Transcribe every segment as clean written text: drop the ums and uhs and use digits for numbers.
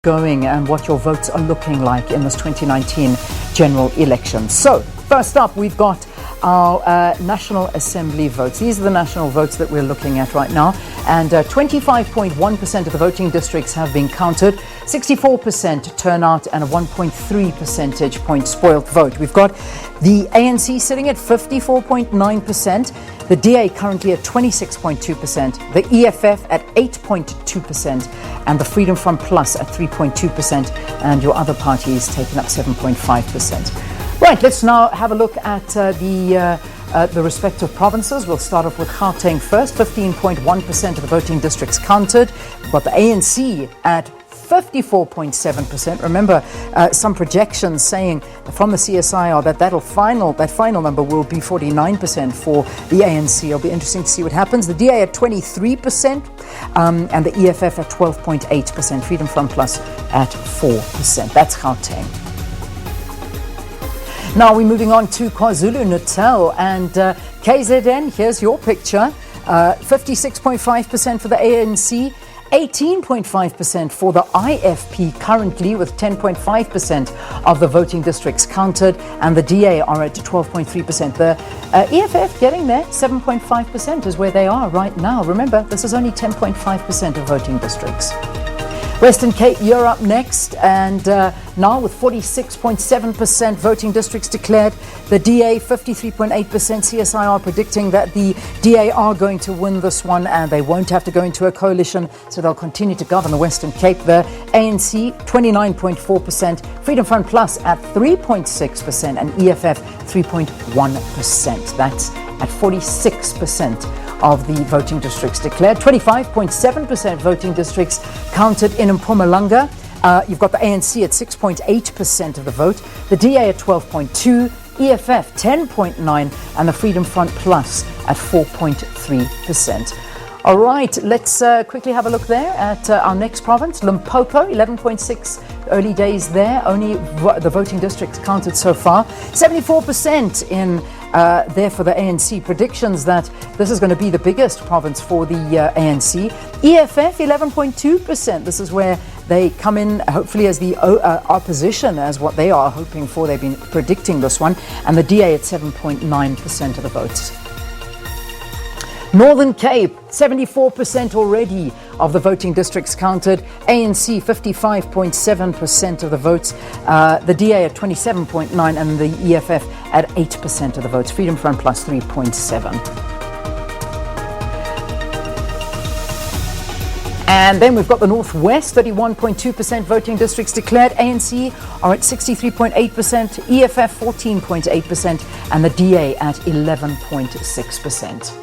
going and what your votes are looking like in this 2019 general election. So first up, we've got our National Assembly votes. These are the national votes that we're looking at right now, and 25.1% of the voting districts have been counted, 64% turnout, and a 1.3 percentage point spoilt vote. We've got the ANC sitting at 54.9%, the DA currently at 26.2%, the EFF at 8.2%, and the Freedom Front Plus at 3.2%, and your other parties taking up 7.5%. Right, let's now have a look at the respective provinces. We'll start off with Gauteng first. 15.1% of the voting districts counted. We've got the ANC at 54.7%. Remember, some projections saying from the CSIR that final number will be 49% for the ANC. It'll be interesting to see what happens. The DA at 23%, and the EFF at 12.8%. Freedom Front Plus at 4%. That's Gauteng. Now we're moving on to KwaZulu-Natal and KZN. Here's your picture. 56.5% for the ANC, 18.5% for the IFP currently, with 10.5% of the voting districts counted, and the DA are at 12.3%. The EFF getting there, 7.5% is where they are right now. Remember, this is only 10.5% of voting districts. Western Cape, you're up next, and now with 46.7% voting districts declared, the DA 53.8%. CSIR predicting that the DA are going to win this one and they won't have to go into a coalition, so they'll continue to govern the Western Cape. The ANC 29.4%, Freedom Front Plus at 3.6%, and EFF 3.1%. That's at 46% of the voting districts declared. 25.7% voting districts counted in Mpumalanga. You've got the ANC at 6.8% of the vote, the DA at 12.2%, EFF 10.9%, and the Freedom Front Plus at 4.3%. All right, let's quickly have a look there at our next province, Limpopo, 11.6%. Early days there, only the voting districts counted so far. 74% in there for the ANC. Predictions that this is going to be the biggest province for the ANC. EFF 11.2%. This is where they come in, hopefully as the opposition, as what they are hoping for. They've been predicting this one, and the DA at 7.9% of the votes. Northern Cape, 74% already of the voting districts counted. ANC 55.7% of the votes. The DA at 27.9%, and the EFF at 8% of the votes. Freedom Front Plus 3.7%. And then we've got the Northwest, 31.2% voting districts declared. ANC are at 63.8%, EFF 14.8%, and the DA at 11.6%.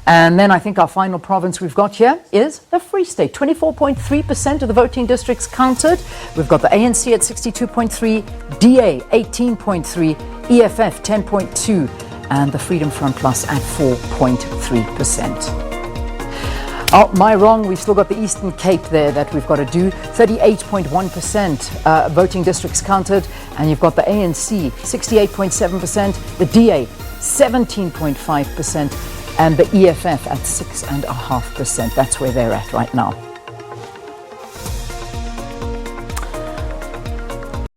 And then I think our final province we've got here is the Free State. 24.3% of the voting districts counted. We've got the ANC at 62.3%, DA 18.3%, EFF 10.2%, and the Freedom Front Plus at 4.3%. Oh, my wrong, we've still got the Eastern Cape there that we've got to do. 38.1% voting districts counted, and you've got the ANC 68.7%, the DA 17.5%, and the EFF at 6.5%. That's where they're at right now.